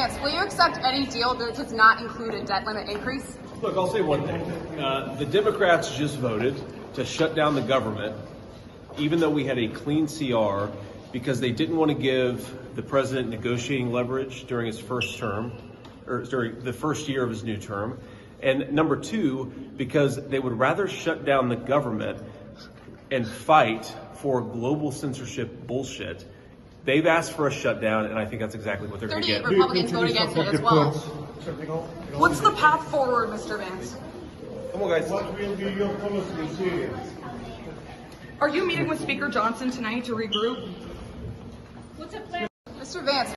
Vance, will you accept any deal that does not include a debt limit increase? Look, I'll say one thing. The Democrats just voted to shut down the government, even though we had a clean CR, because they didn't want to give the president negotiating leverage during his first term, or during the first year of his new term. And number two, because they would rather shut down the government and fight for global censorship bullshit. They've asked for a shutdown, and I think that's exactly what they're going to get. 38 Republicans vote against it as well. What's the path forward, Mr. Vance? Come on, guys. What will be your policy in Syria? Are you meeting with Speaker Johnson tonight to regroup? What's the plan? Mr. Vance.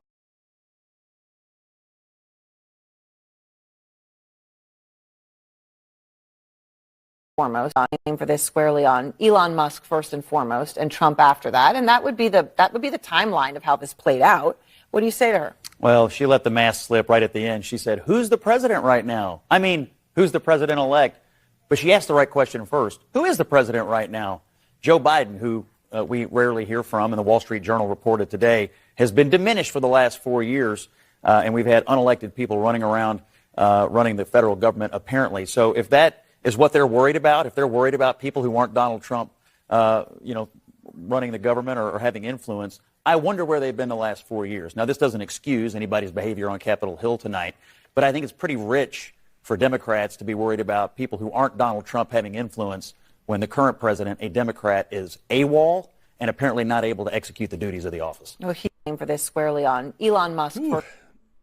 Foremost, aim for this squarely on Elon Musk first and foremost, and Trump after that, and that would be the timeline of how this played out. What do you say to her? Well, she let the mask slip right at the end. She said, "Who's the president right now?" I mean, who's the president-elect? But she asked the right question first. Who is the president right now? Joe Biden, who we rarely hear from, and the Wall Street Journal reported today, has been diminished for the last 4 years, and we've had unelected people running around running the federal government, apparently. So if that is what they're worried about, if they're worried about people who aren't Donald Trump, running the government or having influence, I wonder where they've been the last 4 years. Now, this doesn't excuse anybody's behavior on Capitol Hill tonight, but I think it's pretty rich for Democrats to be worried about people who aren't Donald Trump having influence when the current president, a Democrat, is AWOL and apparently not able to execute the duties of the office. No, he aimed for this squarely on Elon Musk.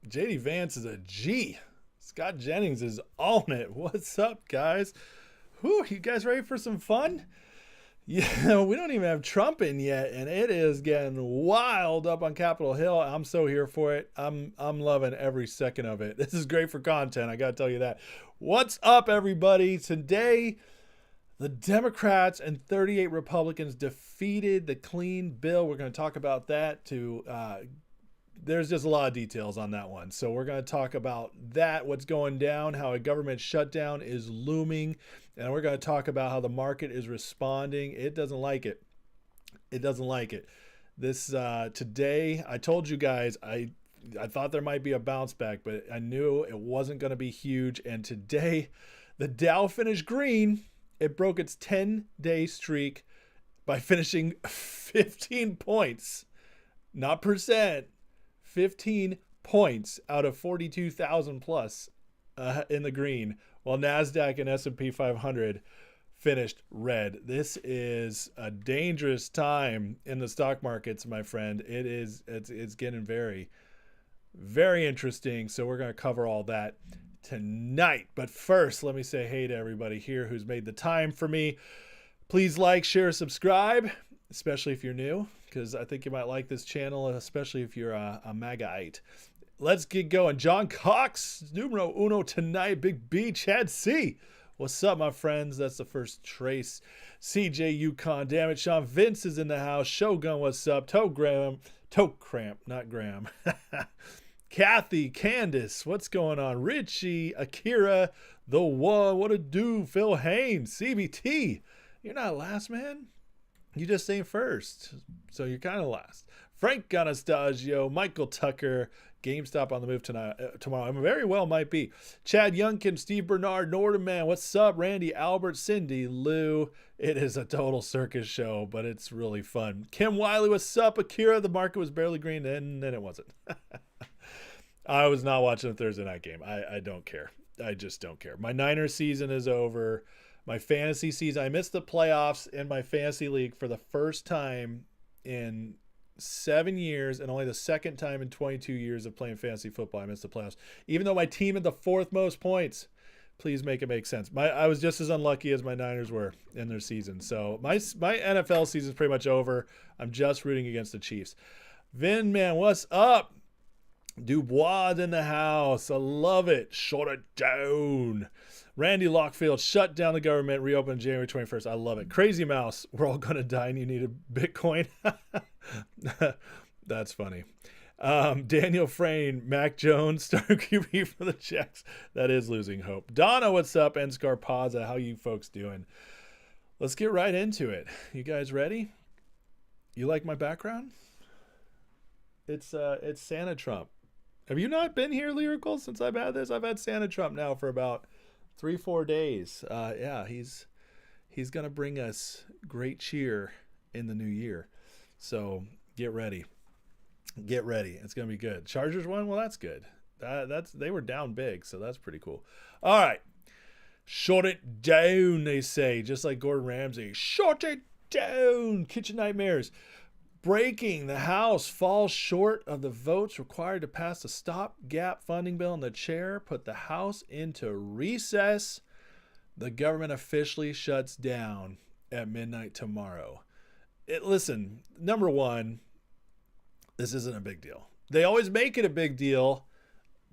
J.D. Vance is a G. Scott Jennings is on it. What's up, guys? Whew, you guys ready for some fun? Yeah, we don't even have Trump in yet, and it is getting wild up on Capitol Hill. I'm so here for it. I'm loving every second of it. This is great for content, I got to tell you that. What's up, everybody? Today, the Democrats and 38 Republicans defeated the clean bill. We're going to talk about that too. There's just a lot of details on that one. So we're going to talk about that, what's going down, how a government shutdown is looming, and we're going to talk about how the market is responding. It doesn't like it. It doesn't like it. This today, I told you guys, I thought there might be a bounce back, but I knew it wasn't going to be huge. And today, the Dow finished green. It broke its 10-day streak by finishing 15 points, not percent. 15 points out of 42,000 plus in the green, while NASDAQ and S&P 500 finished red. This is a dangerous time in the stock markets, my friend. It's getting very, very interesting. So we're going to cover all that tonight. But first, let me say hey to everybody here who's made the time for me. Please like, share, subscribe, especially if you're new, because I think you might like this channel, especially if you're a MAGAite. Let's get going. John Cox, numero uno tonight. Big B, Chad C. What's up, my friends? That's the first trace. CJ Yukon, damn it. Sean Vince is in the house. Shogun, what's up? Toe Cramp, not Graham. Kathy, Candace, what's going on? Richie, Akira, the one, what a do? Phil Haynes, CBT. You're not last, man. You just ain't first, so you're kind of last. Frank Anastasio, Michael Tucker, GameStop on the move tomorrow. I very well might be. Chad Youngkin, Steve Bernard, Norderman, what's up? Randy Albert, Cindy Lou. It is a total circus show, but it's really fun. Kim Wiley, what's up? Akira, the market was barely green, and then it wasn't. I was not watching the Thursday night game. I don't care. I just don't care. My Niners season is over. My fantasy season, I missed the playoffs in my fantasy league for the first time in 7 years, and only the second time in 22 years of playing fantasy football I missed the playoffs. Even though my team had the fourth most points, please make it make sense. I was just as unlucky as my Niners were in their season. So my NFL season is pretty much over. I'm just rooting against the Chiefs. Vin, man, what's up? Dubois in the house. I love it. Shut it down. Randy Lockfield, shut down the government, reopen January 21st. I love it. Crazy Mouse, we're all going to die and you need a Bitcoin. That's funny. Daniel Frayne, Mac Jones, star QB for the Jacks. That is losing hope. Donna, what's up? And Scarpazza, how you folks doing? Let's get right into it. You guys ready? You like my background? It's Santa Trump. Have you not been here, Lyrical, since I've had this? I've had Santa Trump now for about 3-4 days. Yeah, he's going to bring us great cheer in the new year. So get ready. Get ready. It's going to be good. Chargers won? Well, that's good. They were down big, so that's pretty cool. All right. Shut it down, they say. Just like Gordon Ramsay. Shut it down. Kitchen Nightmares. Breaking. The House falls short of the votes required to pass the stopgap funding bill, and the chair put the House into recess. The government officially shuts down at midnight tomorrow. Listen, number one, this isn't a big deal. They always make it a big deal,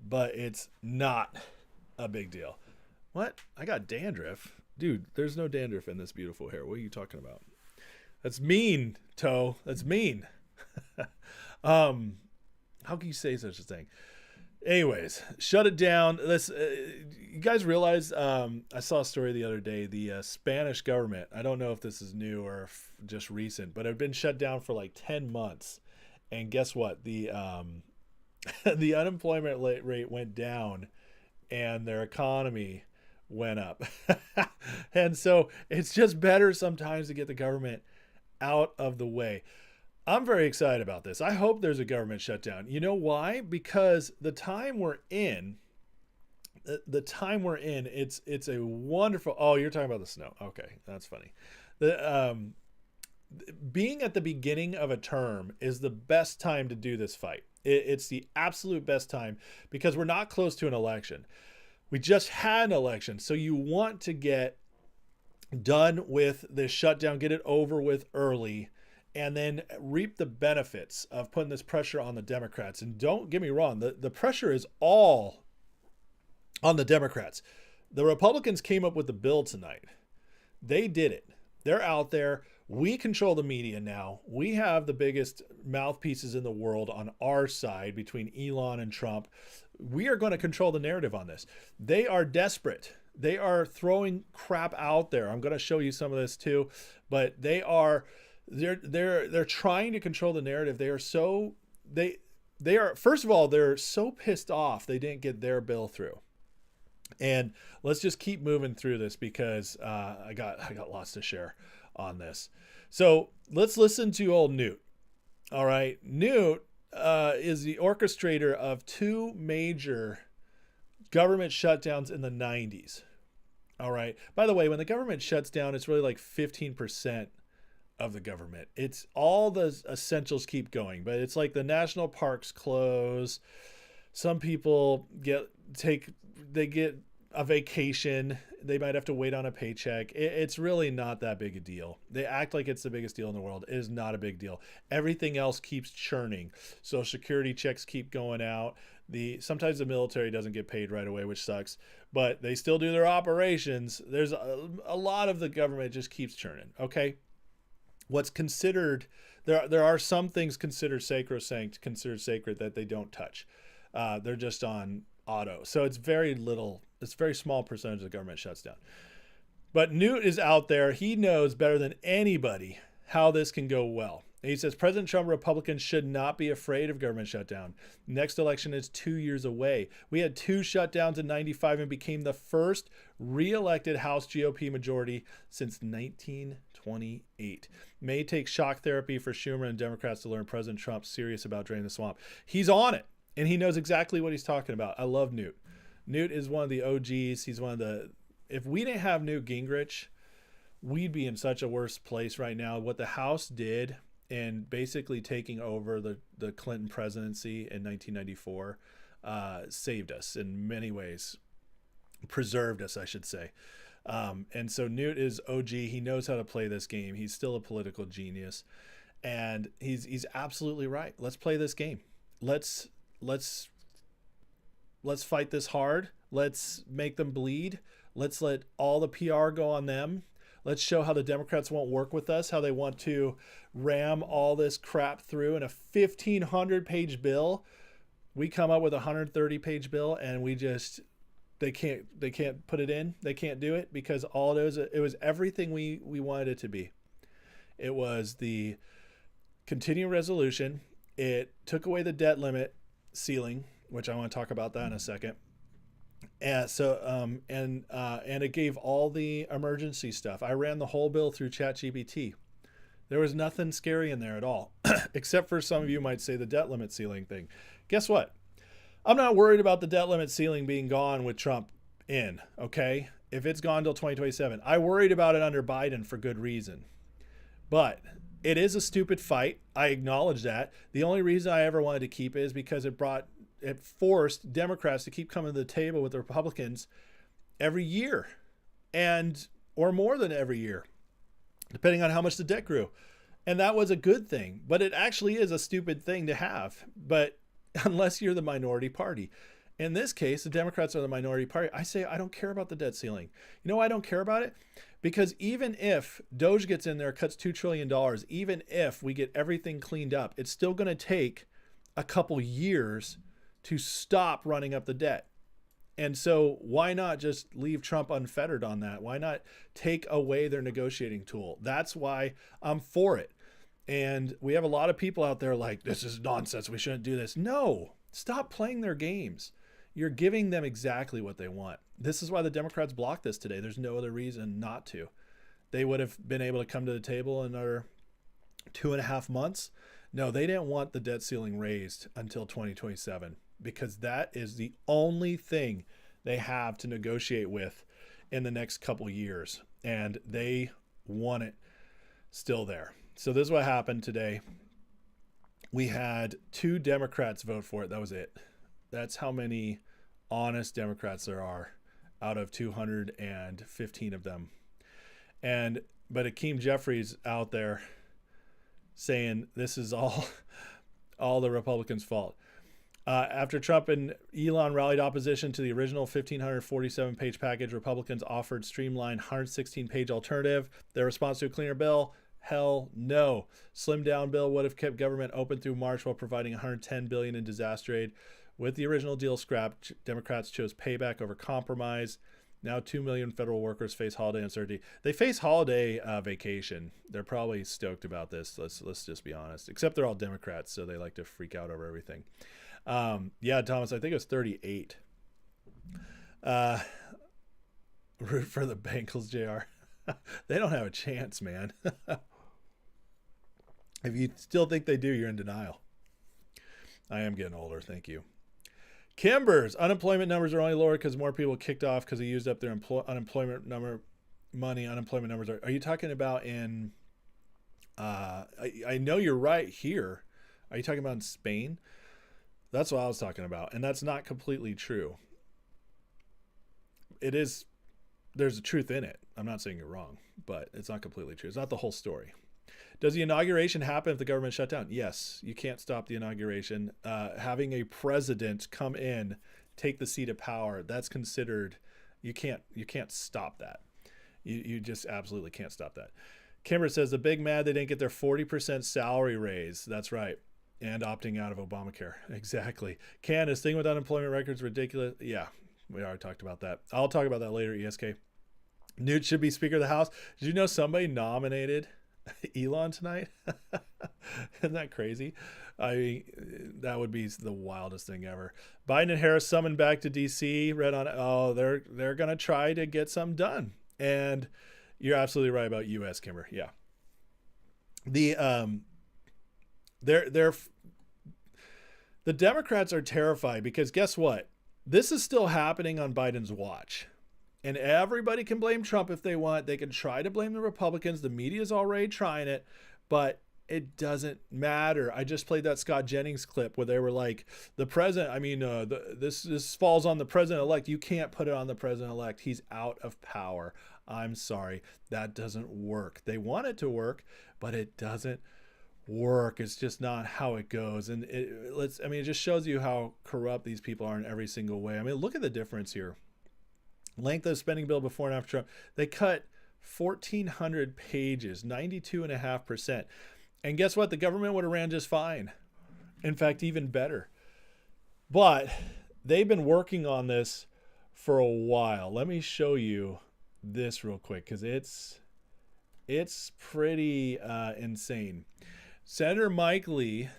but it's not a big deal. What? I got dandruff. Dude, there's no dandruff in this beautiful hair. What are you talking about? That's mean, Toe. That's mean. How can you say such a thing? Anyways, shut it down. You guys realize, I saw a story the other day, the Spanish government, I don't know if this is new or just recent, but it had been shut down for like 10 months. And guess what? The the unemployment rate went down and their economy went up. And so it's just better sometimes to get the government out of the way. I'm very excited about this. I hope there's a government shutdown. You know why? Because the time we're in, it's a wonderful. Oh, you're talking about the snow. Okay, that's funny. Being at the beginning of a term is the best time to do this fight. It's the absolute best time because we're not close to an election. We just had an election, so you want to get done with this shutdown, get it over with early, and then reap the benefits of putting this pressure on the Democrats. And don't get me wrong, the pressure is all on the Democrats. The Republicans came up with the bill tonight. They did it. They're out there. We control the media now. We have the biggest mouthpieces in the world on our side between Elon and Trump. We are going to control the narrative on this. They are desperate. They are throwing crap out there. I'm going to show you some of this too, but they're trying to control the narrative. They are first of all, they're so pissed off they didn't get their bill through. And let's just keep moving through this because I got lots to share on this. So let's listen to old Newt. All right. Newt is the orchestrator of two major government shutdowns in the 90s. All right. By the way, when the government shuts down, it's really like 15% of the government. It's all the essentials keep going, but it's like the national parks close. Some people get a vacation. They might have to wait on a paycheck. It's really not that big a deal. They act like it's the biggest deal in the world. It is not a big deal. Everything else keeps churning. Social security checks keep going out. Sometimes the military doesn't get paid right away, which sucks, but they still do their operations. There's a lot of the government just keeps churning. Okay. What's considered, there are some things considered sacrosanct, considered sacred that they don't touch. They're just on auto. So it's very small percentage of the government shuts down. But Newt is out there. He knows better than anybody how this can go well. And he says President Trump, Republicans should not be afraid of government shutdown. Next election is 2 years away. We had 2 shutdowns in 95 and became the first re-elected House GOP majority since 1928. May take shock therapy for Schumer and Democrats to learn President Trump's serious about draining the swamp. He's on it, and he knows exactly what he's talking about. I love Newt. Newt is one of the OGs. He's one of the... If we didn't have Newt Gingrich, we'd be in such a worse place right now. What the House did in basically taking over the Clinton presidency in 1994 saved us in many ways. Preserved us, I should say. And so Newt is OG. He knows how to play this game. He's still a political genius. And he's absolutely right. Let's play this game. Let's fight this hard. Let's make them bleed. Let's let all the PR go on them. Let's show how the Democrats won't work with us, how they want to ram all this crap through in a 1,500-page bill. We come up with a 130-page bill, and they can't put it in. They can't do it because it was everything we wanted it to be. It was the continuing resolution. It took away the debt limit ceiling, which I want to talk about that in a second. And and it gave all the emergency stuff. I ran the whole bill through ChatGPT. There was nothing scary in there at all, except for some of you might say the debt limit ceiling thing. Guess what? I'm not worried about the debt limit ceiling being gone with Trump in, okay? If it's gone till 2027. I worried about it under Biden for good reason. But it is a stupid fight. I acknowledge that. The only reason I ever wanted to keep it is because it forced Democrats to keep coming to the table with the Republicans every year, or more than every year, depending on how much the debt grew. And that was a good thing, but it actually is a stupid thing to have. But unless you're the minority party. In this case, the Democrats are the minority party. I say I don't care about the debt ceiling. You know why I don't care about it? Because even if Doge gets in there, cuts $2 trillion, even if we get everything cleaned up, it's still going to take a couple years to stop running up the debt. And so why not just leave Trump unfettered on that? Why not take away their negotiating tool? That's why I'm for it. And we have a lot of people out there like, this is nonsense. We shouldn't do this. No, stop playing their games. You're giving them exactly what they want. This is why the Democrats blocked this today. There's no other reason not to. They would have been able to come to the table in another 2.5 months. No, they didn't want the debt ceiling raised until 2027 because that is the only thing they have to negotiate with in the next couple years. And they want it still there. So this is what happened today. We had 2 Democrats vote for it. That was it. That's how many honest Democrats there are out of 215 of them. But Hakeem Jeffries out there saying this is all the Republicans' fault. After Trump and Elon rallied opposition to the original 1,547-page package, Republicans offered streamlined 116-page alternative. Their response to a cleaner bill: hell no. Slimmed down bill would have kept government open through March while providing $110 billion in disaster aid. With the original deal scrapped, Democrats chose payback over compromise. Now 2 million federal workers face holiday uncertainty. They face holiday vacation. They're probably stoked about this. Let's just be honest. Except they're all Democrats, so they like to freak out over everything. Yeah, Thomas, I think it was 38. Root for the Bengals, JR. They don't have a chance, man. If you still think they do, you're in denial. I am getting older. Thank you. Kimbers, unemployment numbers are only lower because more people kicked off because they used up their unemployment number money. Unemployment numbers are you talking about in, I know you're right here. Are you talking about in Spain? That's what I was talking about. And that's not completely true. It is, there's a truth in it. I'm not saying you're wrong, but it's not completely true. It's not the whole story. Does the inauguration happen if the government shut down? Yes, you can't stop the inauguration. Having a president come in, take the seat of power, that's considered, you can't stop that. You just absolutely can't stop that. Kimber says the big mad they didn't get their 40% salary raise. That's right. And opting out of Obamacare. Exactly. Candace, thing with unemployment records ridiculous. Yeah, we already talked about that. I'll talk about that later, ESK. Newt should be Speaker of the House. Did you know somebody nominated Elon tonight? Isn't that crazy? I mean, that would be the wildest thing ever. Biden and Harris summoned back to DC. Read on. Oh, they're gonna try to get something done. And you're absolutely right about U.S. Kimber. Yeah. The Democrats are terrified because guess what? This is still happening on Biden's watch. And everybody can blame Trump if they want. They can try to blame the Republicans. The media's already trying it, but it doesn't matter. I just played that Scott Jennings clip where they were like, the president, this falls on the president-elect. You can't put it on the president-elect. He's out of power. I'm sorry. That doesn't work. They want it to work, but it doesn't work. It's just not how it goes. And it just shows you how corrupt these people are in every single way. I mean, look at the difference here. Length of spending bill before and after Trump. They cut 1,400 pages, 92.5%. And guess what? The government would have ran just fine. In fact, even better. But they've been working on this for a while. Let me show you this real quick because it's pretty insane. Senator Mike Lee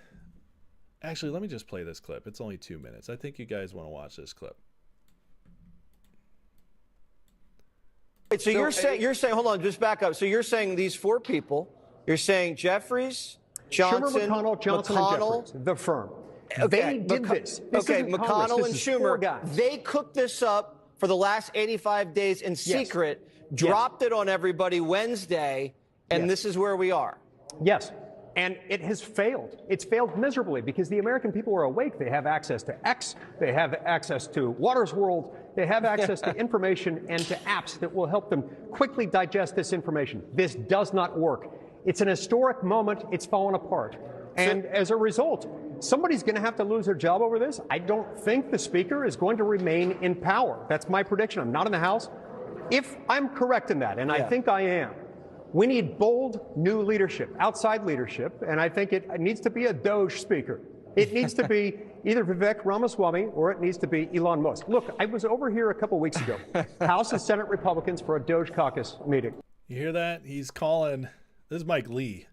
Actually, let me just play this clip. It's only 2 minutes. I think you guys want to watch this clip. Wait, so you're saying, hold on, just back up. So you're saying these 4 people, you're saying Jeffries, Johnson, Schumer, Johnson, and Jeffries, the firm. Okay, They did this. This okay, isn't Congress. McConnell This and is 4 Schumer, guys. they cooked this up for the last 85 days in secret, dropped it on everybody Wednesday, and this is where we are. Yes. And it has failed. It's failed miserably because the American people are awake. They have access to X. They have access to Waters World. They have access to information and to apps that will help them quickly digest this information. This does not work. It's an historic moment. It's fallen apart. And as a result, somebody's going to have to lose their job over this. I don't think the speaker is going to remain in power. That's my prediction. I'm not in the House. If I'm correct in that, and I think I am, we need bold new leadership, outside leadership, and I think it needs to be a Doge speaker. It needs to be either Vivek Ramaswamy or it needs to be Elon Musk. Look, I was over here a couple weeks ago, House and Senate Republicans for a Doge caucus meeting. You hear that? He's calling, this is Mike Lee,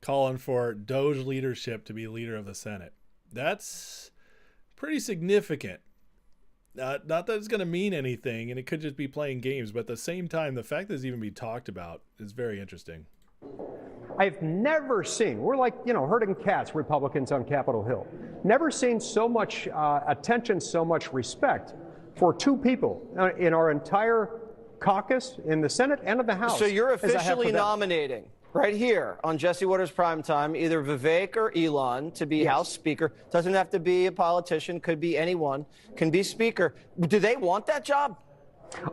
calling for Doge leadership to be leader of the Senate. That's pretty significant. Not that it's going to mean anything, and it could just be playing games, but at the same time, the fact that it's even being talked about is very interesting. I've never seen, we're like, herding cats, Republicans on Capitol Hill. Never seen so much attention, so much respect for 2 people in our entire caucus, in the Senate and in the House. So you're as I have for officially them. nominating right here on Jesse Waters Primetime, either Vivek or Elon to be House Speaker. Doesn't have to be a politician, could be anyone, can be Speaker. Do they want that job?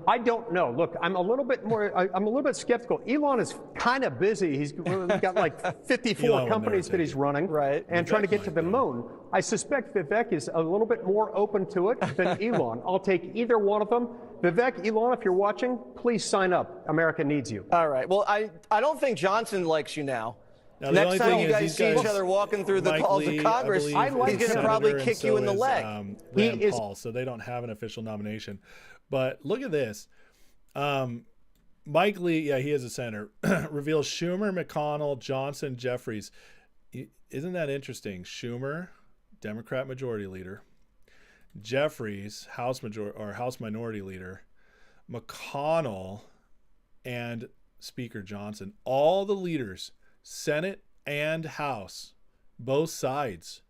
I don't know. Look, I'm a little bit skeptical. Elon is kind of busy. He's got like 54 companies that he's running and trying to get to the moon. I suspect Vivek is a little bit more open to it than Elon. I'll take either one of them. Vivek, Elon, if you're watching, please sign up. America needs you. All right. Well, I don't think Johnson likes you now. Now, next time you guys see each other walking through the halls of Congress, he's going to probably kick you in the leg. Rand Paul, so they don't have an official nomination. But look at this. Mike Lee, he is a senator, reveals Schumer, McConnell, Johnson, Jeffries. Isn't that interesting? Schumer, Democrat Majority Leader. Jeffries, House Minority Leader. McConnell and Speaker Johnson. All the leaders, Senate and House, both sides,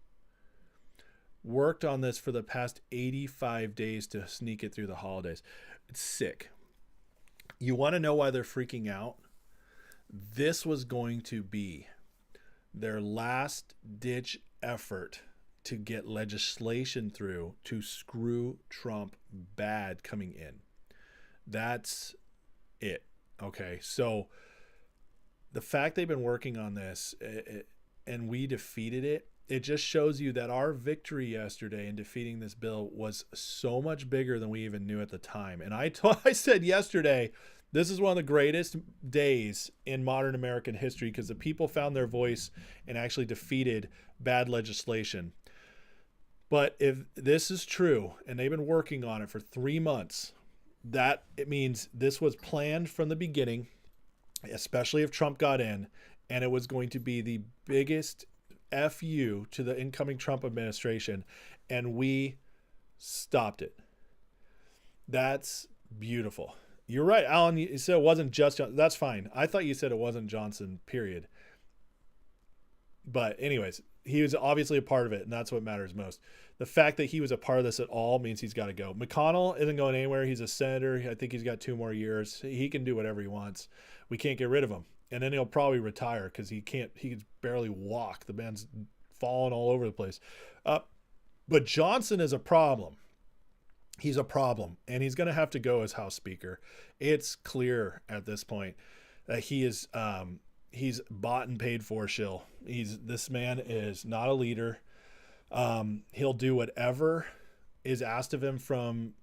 worked on this for the past 85 days to sneak it through the holidays. It's sick. You want to know why they're freaking out? This was going to be their last ditch effort to get legislation through to screw Trump bad coming in. That's it. Okay. So the fact they've been working on this and we defeated it, it just shows you that our victory yesterday in defeating this bill was so much bigger than we even knew at the time. And I said yesterday, this is one of the greatest days in modern American history because the people found their voice and actually defeated bad legislation. But if this is true, and they've been working on it for 3 months, that it means this was planned from the beginning, especially if Trump got in, and it was going to be the biggest FU to the incoming Trump administration, and we stopped it. That's beautiful. You're right, Alan. You said it wasn't just Johnson. That's fine. I thought you said it wasn't Johnson, period. But anyways, he was obviously a part of it, and that's what matters most. The fact that he was a part of this at all means he's got to go. McConnell isn't going anywhere. He's a senator. I think he's got 2 more years. He can do whatever he wants. We can't get rid of him. And then he'll probably retire because he can barely walk. The man's falling all over the place. But Johnson is a problem. He's a problem, and he's going to have to go as House Speaker. It's clear at this point that he is he's bought and paid for shill. This man is not a leader. He'll do whatever is asked of him from.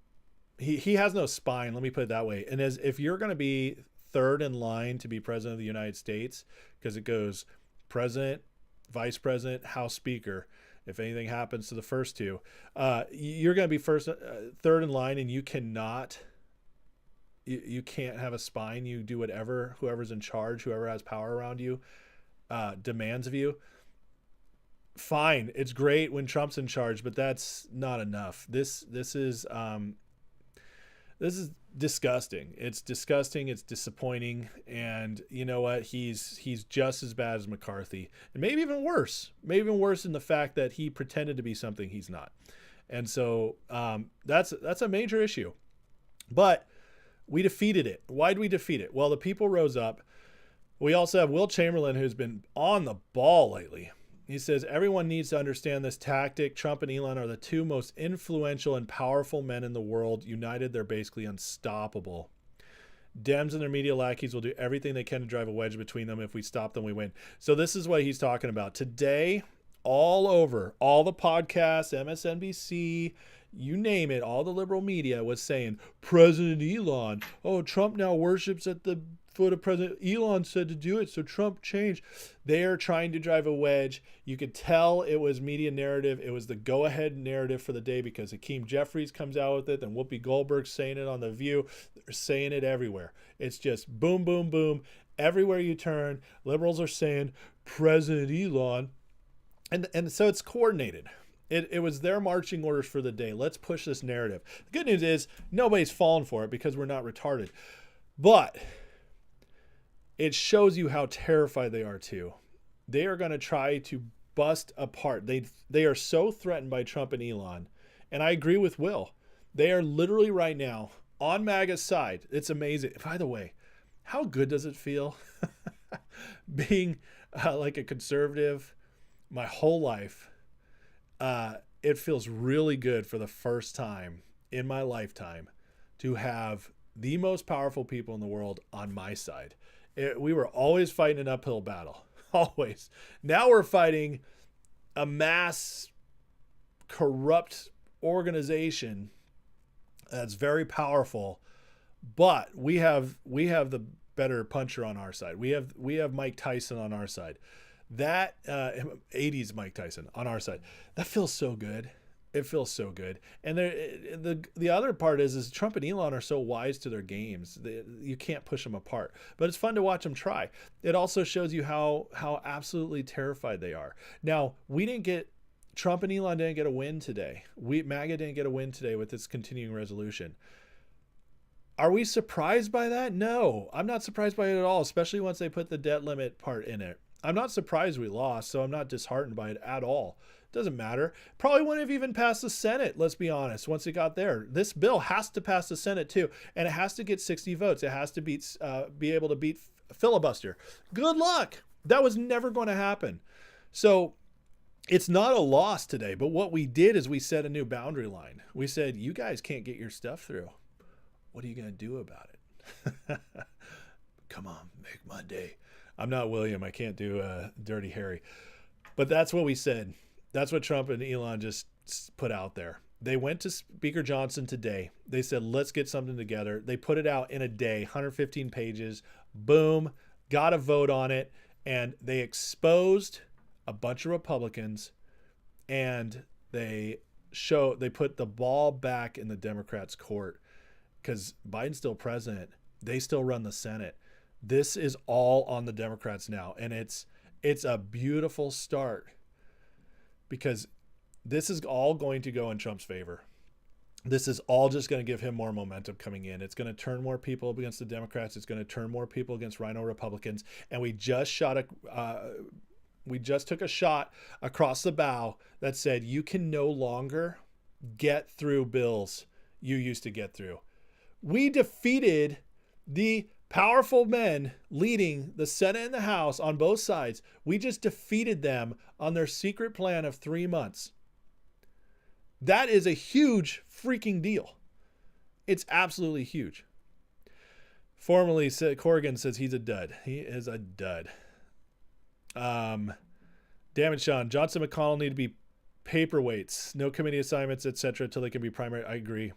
He has no spine. Let me put it that way. And if you're going to be third in line to be president of the United States, because it goes president, vice president, House Speaker. If anything happens to the first 2, you're going to be third in line, and you can't have a spine. You do whatever whoever's in charge, whoever has power around you, demands of you. fine. It's great when Trump's in charge, but that's not enough. This is disgusting. It's disgusting. It's disappointing. And you know what? He's just as bad as McCarthy, and maybe even worse. Maybe even worse in the fact that he pretended to be something he's not. And so that's a major issue. But we defeated it. Why'd we defeat it? Well, the people rose up. We also have Will Chamberlain, who's been on the ball lately. He says, everyone needs to understand this tactic. Trump and Elon are the two most influential and powerful men in the world. United, they're basically unstoppable. Dems and their media lackeys will do everything they can to drive a wedge between them. If we stop them, we win. So this is what he's talking about. Today, all over, all the podcasts, MSNBC, you name it, all the liberal media was saying, President Elon, oh, Trump now worships at the foot of President Elon said to do it, so Trump changed. They are trying to drive a wedge. You could tell it was media narrative. It was the go-ahead narrative for the day because Hakeem Jeffries comes out with it, then Whoopi Goldberg's saying it on The View. They're saying it everywhere. It's just boom, boom, boom. Everywhere you turn, liberals are saying President Elon. And so it's coordinated. It was their marching orders for the day. Let's push this narrative. The good news is nobody's fallen for it because we're not retarded. But it shows you how terrified they are too. They are going to try to bust apart. They are so threatened by Trump and Elon. And I agree with Will. They are literally right now on MAGA's side. It's amazing. By the way, how good does it feel being like a conservative my whole life? It feels really good for the first time in my lifetime to have the most powerful people in the world on my side. We were always fighting an uphill battle, always. Now we're fighting a mass corrupt organization that's very powerful, but we have the better puncher on our side. We have Mike Tyson on our side. That 80s Mike Tyson on our side. That feels so good. It feels so good. And the other part is Trump and Elon are so wise to their games. You can't push them apart. But it's fun to watch them try. It also shows you how absolutely terrified they are. Now, Trump and Elon didn't get a win today. MAGA didn't get a win today with this continuing resolution. Are we surprised by that? No, I'm not surprised by it at all, especially once they put the debt limit part in it. I'm not surprised we lost, so I'm not disheartened by it at all. Doesn't matter. Probably wouldn't have even passed the Senate, let's be honest, once it got there. This bill has to pass the Senate too, and it has to get 60 votes. It has to be able to beat filibuster. Good luck. That was never going to happen. So it's not a loss today, but what we did is we set a new boundary line. We said, you guys can't get your stuff through. What are you going to do about it? Come on, make my day. I'm not William. I can't do Dirty Harry. But that's what we said. That's what Trump and Elon just put out there. They went to Speaker Johnson today. They said, let's get something together. They put it out in a day, 115 pages. Boom. Got a vote on it. And they exposed a bunch of Republicans. And they put the ball back in the Democrats' court. Because Biden's still president. They still run the Senate. This is all on the Democrats now. And it's a beautiful start because this is all going to go in Trump's favor. This is all just going to give him more momentum coming in. It's going to turn more people against the Democrats. It's going to turn more people against Rhino Republicans. And we just took a shot across the bow that said you can no longer get through bills you used to get through. We defeated the powerful men leading the Senate and the House on both sides. We just defeated them on their secret plan of 3 months. That is a huge freaking deal. It's absolutely huge. Formerly, Corrigan says he's a dud. He is a dud. Damn it, Sean. Johnson and McConnell need to be paperweights. No committee assignments, etc. until they can be primary. I agree.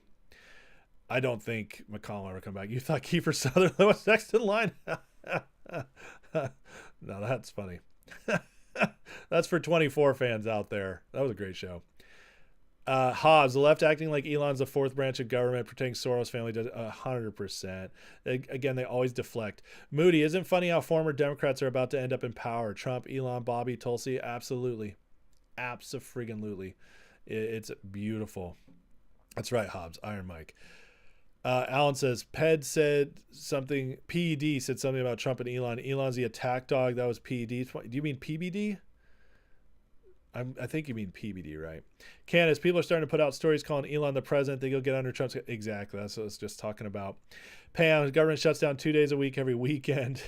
I don't think McConnell will ever come back. You thought Kiefer Sutherland was next in line? No, that's funny. That's for 24 fans out there. That was a great show. Hobbs, the left acting like Elon's the fourth branch of government, pretending Soros family does 100%. Again, they always deflect. Moody, isn't funny how former Democrats are about to end up in power? Trump, Elon, Bobby, Tulsi, absolutely. Abso-friggin-lutely. It's beautiful. That's right, Hobbs. Iron Mike. Alan says, PED said something, PED said something about Trump and Elon. Elon's the attack dog. That was PED. Do you mean PBD? I think you mean PBD, right? Candace, people are starting to put out stories calling Elon the president. They go get under Trump's. Exactly. That's what I was just talking about. Pam, government shuts down 2 days a week every weekend.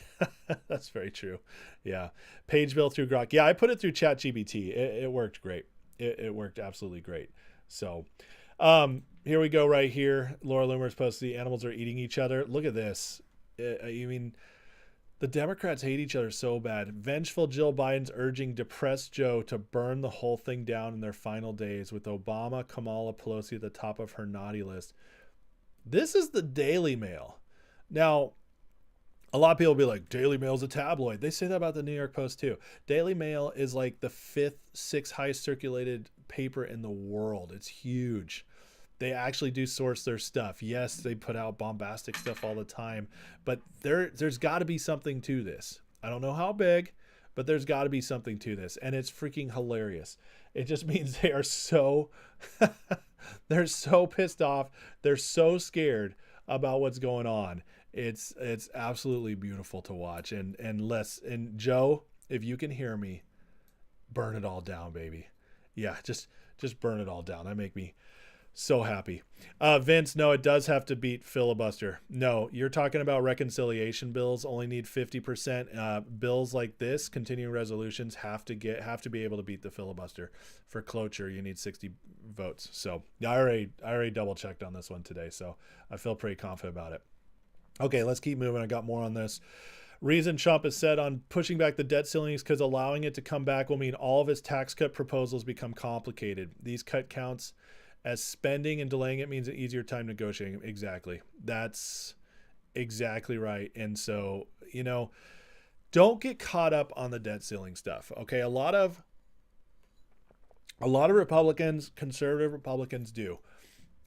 That's very true. Yeah. Page bill through Grok. Yeah, I put it through ChatGPT. It worked great. It worked absolutely great. So here we go right here. Laura Loomer's posted the animals are eating each other. Look at this. The Democrats hate each other so bad. Vengeful Jill Biden's urging depressed Joe to burn the whole thing down in their final days, with Obama, Kamala Pelosi at the top of her naughty list. This is the Daily Mail. Now, a lot of people will be like, Daily Mail's a tabloid. They say that about the New York Post too. Daily Mail is like the 5th, 6th highest circulated paper in the world. It's huge. They actually do source their stuff. Yes, they put out bombastic stuff all the time, but there's got to be something to this. I don't know how big, but there's got to be something to this, and it's freaking hilarious. It just means they are so they're so pissed off. They're so scared about what's going on. It's absolutely beautiful to watch. And Joe, if you can hear me, burn it all down, baby. Yeah, just burn it all down. That make me so happy. Vince, no, it does have to beat filibuster. No, you're talking about reconciliation bills only need 50%. Bills like this, continuing resolutions, have to be able to beat the filibuster. For cloture, you need 60 votes. So yeah, I already double checked on this one today, so I feel pretty confident about it. Okay, let's keep moving. I got more on this. Reason Trump has said on pushing back the debt ceiling is because allowing it to come back will mean all of his tax cut proposals become complicated. These cut counts as spending, and delaying it means an easier time negotiating. Exactly. That's exactly right. And so, don't get caught up on the debt ceiling stuff. Okay. A lot of Republicans, conservative Republicans do.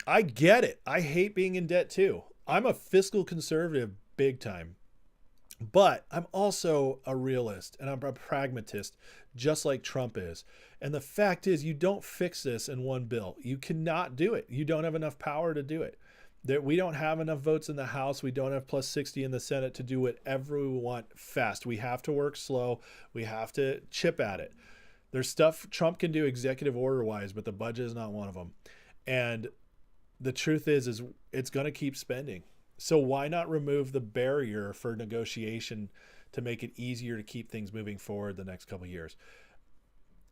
I get it. I hate being in debt too. I'm a fiscal conservative big time. But I'm also a realist and I'm a pragmatist, just like Trump is. And the fact is, you don't fix this in one bill. You cannot do it. You don't have enough power to do it. We don't have enough votes in the House. We don't have plus 60 in the Senate to do whatever we want fast. We have to work slow. We have to chip at it. There's stuff Trump can do executive order wise, but the budget is not one of them. And the truth is it's going to keep spending. So why not remove the barrier for negotiation to make it easier to keep things moving forward the next couple of years?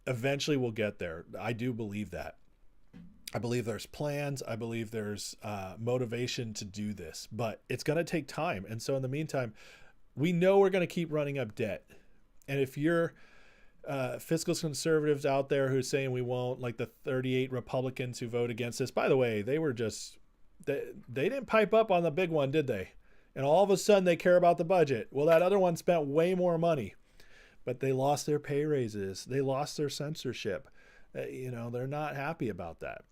Eventually we'll get there. I do believe that. I believe there's plans. I believe there's motivation to do this, but it's going to take time. And so in the meantime, we know we're going to keep running up debt. And if you're fiscal conservatives out there who are saying we won't, like the 38 Republicans who vote against this, by the way, they didn't pipe up on the big one, did they? And all of a sudden they care about the budget. Well, that other one spent way more money, but they lost their pay raises. They lost their censorship. They're not happy about that.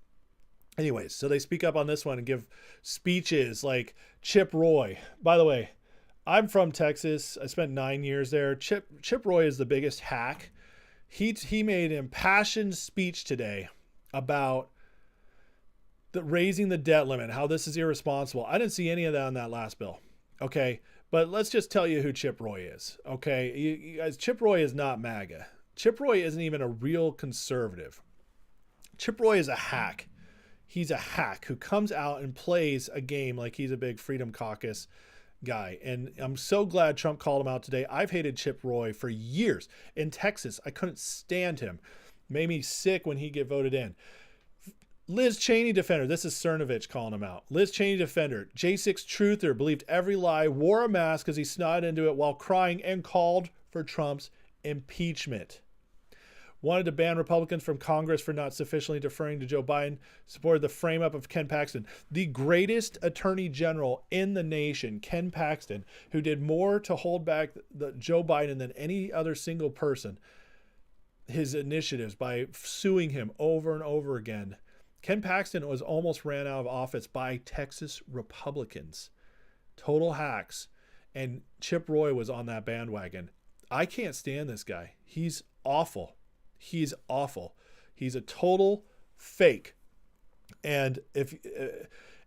Anyways, so they speak up on this one and give speeches like Chip Roy. By the way, I'm from Texas. I spent 9 years there. Chip Roy is the biggest hack. He made an impassioned speech today about raising the debt limit, how this is irresponsible. I didn't see any of that on that last bill. Okay. But let's just tell you who Chip Roy is. Okay. You guys, Chip Roy is not MAGA. Chip Roy isn't even a real conservative. Chip Roy is a hack. He's a hack who comes out and plays a game like he's a big Freedom Caucus guy. And I'm so glad Trump called him out today. I've hated Chip Roy for years. In Texas, I couldn't stand him. Made me sick when he get voted in. Liz Cheney defender. This is Cernovich calling him out. Liz Cheney defender. J6 truther, believed every lie, wore a mask because he snotted into it while crying, and called for Trump's impeachment. Wanted to ban Republicans from Congress for not sufficiently deferring to Joe Biden. Supported the frame-up of Ken Paxton, the greatest attorney general in the nation, Ken Paxton, who did more to hold back Joe Biden than any other single person. His initiatives by suing him over and over again. Ken Paxton was almost ran out of office by Texas Republicans. Total hacks. And Chip Roy was on that bandwagon. I can't stand this guy. He's awful. He's awful. He's a total fake. And if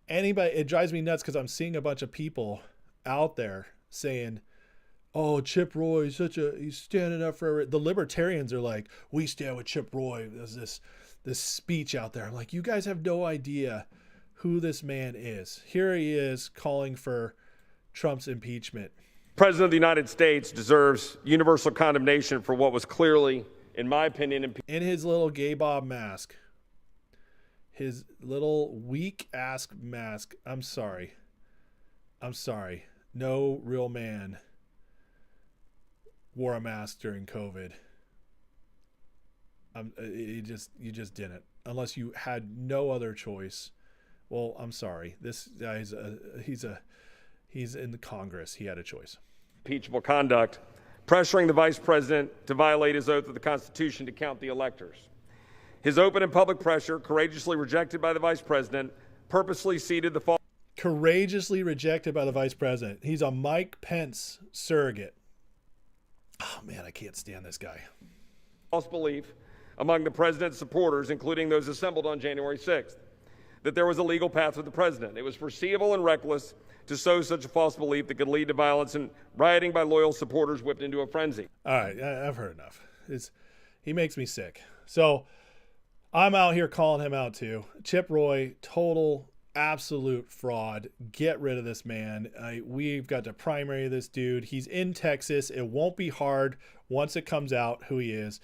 anybody, it drives me nuts because I'm seeing a bunch of people out there saying, oh, Chip Roy, he's standing up for the libertarians are like, we stand with Chip Roy. There's this speech out there. I'm like, you guys have no idea who this man is. Here he is calling for Trump's impeachment. The President of the United States deserves universal condemnation for what was clearly, in my opinion, in his little gay Bob mask. His little weak-ass mask. I'm sorry. No real man wore a mask during COVID. You just didn't, unless you had no other choice. Well, I'm sorry. This guy's he's in the Congress. He had a choice. Impeachable conduct, pressuring the vice president to violate his oath of the Constitution to count the electors. His open and public pressure, courageously rejected by the vice president, purposely ceded the false. Courageously rejected by the vice president. He's a Mike Pence surrogate. Oh man, I can't stand this guy. False belief among the president's supporters, including those assembled on January 6th, that there was a legal path with the president. It was foreseeable and reckless to sow such a false belief that could lead to violence and rioting by loyal supporters whipped into a frenzy. All right, I've heard enough. He makes me sick. So I'm out here calling him out too. Chip Roy, total, absolute fraud. Get rid of this man. We've got to primary this dude. He's in Texas. It won't be hard once it comes out who he is.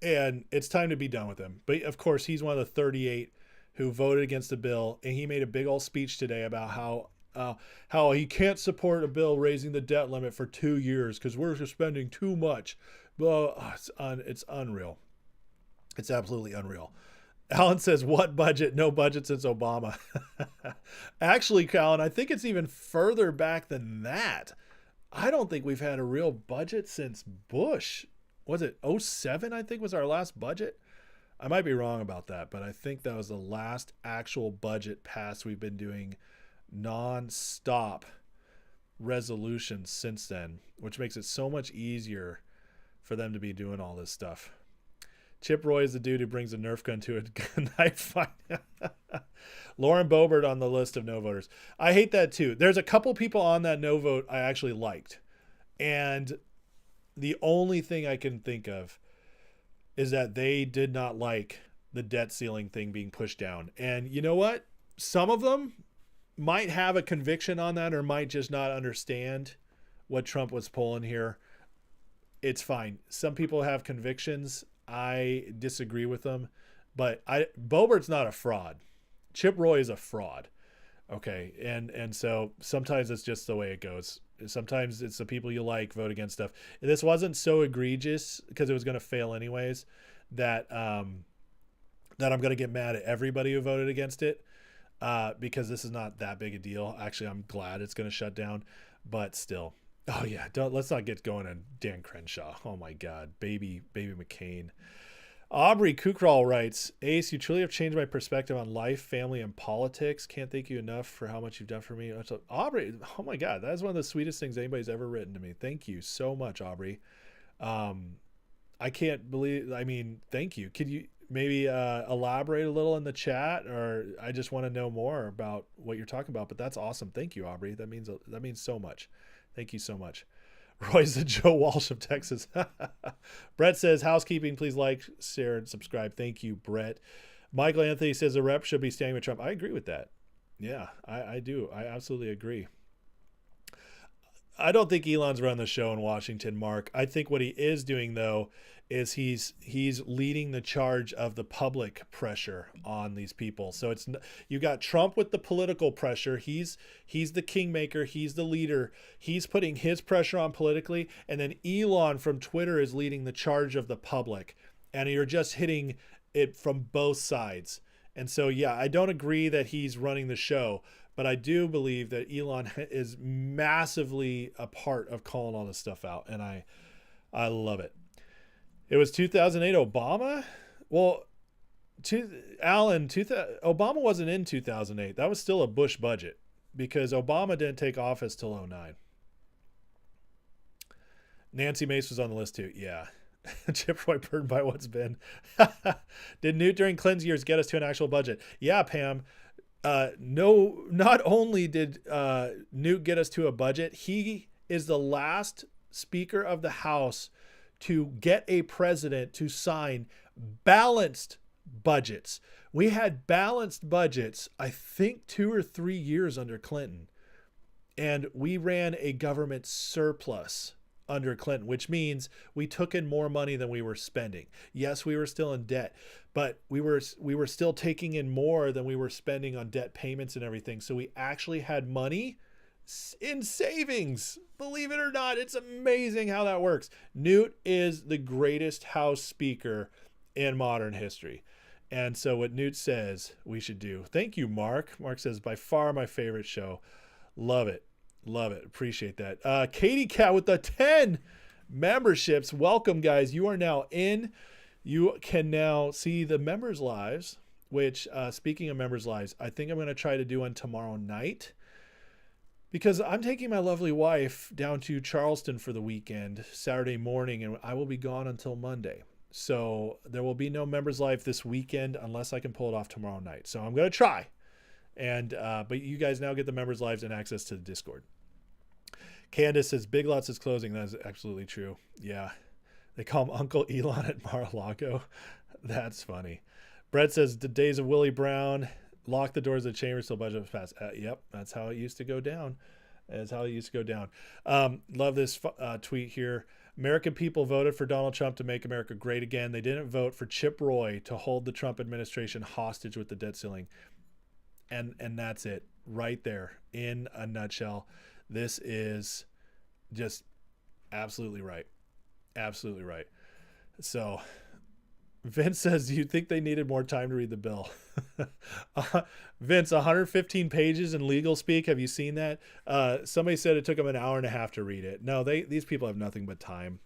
And it's time to be done with him. But of course, he's one of the 38 who voted against the bill. And he made a big old speech today about how he can't support a bill raising the debt limit for 2 years because we're spending too much. Well, it's unreal. It's absolutely unreal. Alan says, what budget? No budget since Obama. Actually, Alan, I think it's even further back than that. I don't think we've had a real budget since Bush. Was it 07, I think, was our last budget? I might be wrong about that, but I think that was the last actual budget passed. We've been doing non-stop resolutions since then, which makes it so much easier for them to be doing all this stuff. Chip Roy is the dude who brings a Nerf gun to a knife fight. Lauren Boebert on the list of no voters. I hate that too. There's a couple people on that no vote I actually liked. And the only thing I can think of is that they did not like the debt ceiling thing being pushed down. And you know what? Some of them might have a conviction on that or might just not understand what Trump was pulling here. It's fine. Some people have convictions. I disagree with them, but Boebert's not a fraud. Chip Roy is a fraud. Okay. And so sometimes it's just the way it goes. Sometimes it's the people you like vote against stuff. This wasn't so egregious because it was going to fail anyways that I'm going to get mad at everybody who voted against it because this is not that big a deal. Actually, I'm glad it's going to shut down, but still. Oh yeah, let's not get going on Dan Crenshaw. Oh my God, baby McCain. Aubrey Kukral writes, Ace, you truly have changed my perspective on life, family, and politics. Can't thank you enough for how much you've done for me. So, Aubrey, oh my God, that is one of the sweetest things anybody's ever written to me. Thank you so much, Aubrey. I can't believe, thank you. Could you maybe elaborate a little in the chat, or I just want to know more about what you're talking about, but that's awesome. Thank you, Aubrey. That means so much. Thank you so much. Roy's the Joe Walsh of Texas. Brett says, housekeeping, please like, share, and subscribe. Thank you, Brett. Michael Anthony says the rep should be standing with Trump. I agree with that. Yeah, I do. I absolutely agree. I don't think Elon's running the show in Washington, Mark. I think what he is doing, though, is he's leading the charge of the public pressure on these people. So you got Trump with the political pressure. He's the kingmaker. He's the leader. He's putting his pressure on politically. And then Elon from Twitter is leading the charge of the public. And you're just hitting it from both sides. And so, yeah, I don't agree that he's running the show, but I do believe that Elon is massively a part of calling all this stuff out. And I love it. It was 2008 Obama. Well, Obama wasn't in 2008. That was still a Bush budget because Obama didn't take office till 2009. Nancy Mace was on the list too. Yeah. Chip Roy burned by what's been. Did Newt during Clinton's years get us to an actual budget? Yeah, Pam. No, not only did Newt get us to a budget, he is the last Speaker of the House to get a president to sign balanced budgets. We had balanced budgets, I think 2 or 3 years under Clinton. And we ran a government surplus under Clinton, which means we took in more money than we were spending. Yes, we were still in debt, but we were still taking in more than we were spending on debt payments and everything. So we actually had money in savings. Believe it or not, it's amazing how that works. Newt is the greatest House Speaker in modern history. And so what Newt says we should do. Thank you, Mark. Mark says, by far my favorite show. Love it. Love it. Appreciate that. Katie Cat with the 10 memberships. Welcome, guys. You are now in. You can now see the members' lives, which, speaking of members' lives, I think I'm going to try to do one tomorrow night because I'm taking my lovely wife down to Charleston for the weekend, Saturday morning, and I will be gone until Monday. So there will be no members' live this weekend unless I can pull it off tomorrow night. So I'm going to try. And but you guys now get the members' lives and access to the Discord. Candace says Big Lots is closing. That is absolutely true. Yeah. They call him Uncle Elon at Mar-a-Lago. That's funny. Brett says the days of Willie Brown, lock the doors of the chamber so budget was passed. Yep, that's how it used to go down. That's how it used to go down. Love this tweet here. American people voted for Donald Trump to make America great again. They didn't vote for Chip Roy to hold the Trump administration hostage with the debt ceiling. And that's it right there in a nutshell. This is just absolutely right. Absolutely right. So Vince says, do you think they needed more time to read the bill? Vince, 115 pages in legal speak. Have you seen that? Somebody said it took them an hour and a half to read it. No, these people have nothing but time.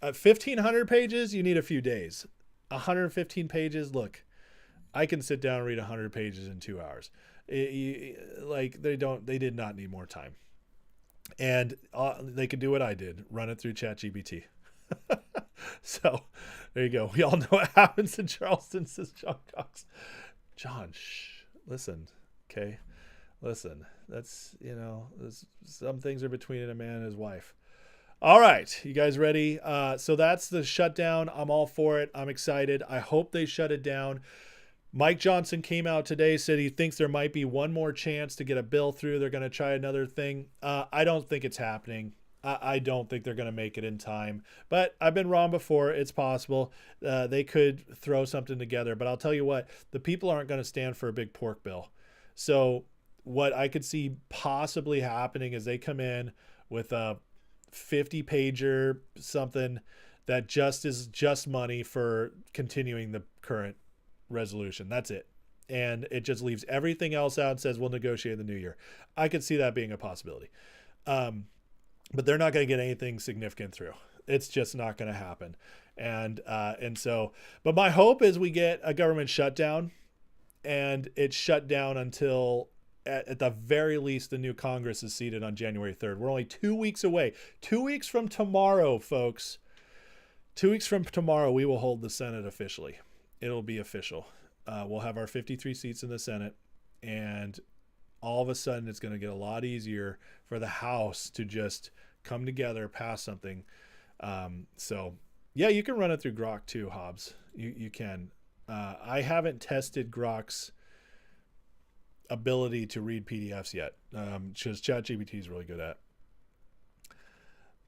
1,500 pages, you need a few days. 115 pages, look. I can sit down and read 100 pages in 2 hours. They did not need more time. And they could do what I did, run it through ChatGPT. So there you go. We all know what happens in Charleston, says John Cox. John, shh, listen, okay? Listen, that's, some things are between a man and his wife. All right, you guys ready? So that's the shutdown. I'm all for it. I'm excited. I hope they shut it down. Mike Johnson came out today, said he thinks there might be one more chance to get a bill through. They're going to try another thing. I don't think it's happening. I don't think they're going to make it in time. But I've been wrong before. It's possible. They could throw something together. But I'll tell you what, the people aren't going to stand for a big pork bill. So what I could see possibly happening is they come in with a 50-pager, something that just is just money for continuing the current resolution. That's it. And it just leaves everything else out and says we'll negotiate in the new year. I could see that being a possibility. But they're not going to get anything significant through. It's just not going to happen. And so, but my hope is we get a government shutdown, and it's shut down until at the very least the new Congress is seated on January 3rd. We're only 2 weeks away. 2 weeks from tomorrow, folks. 2 weeks from tomorrow, we will hold the Senate officially. It'll be official. We'll have our 53 seats in the Senate, and all of a sudden it's going to get a lot easier for the House to just come together, pass something. So yeah, you can run it through Grok too, Hobbs. You can. I haven't tested Grok's ability to read PDFs yet, because ChatGPT is really good at.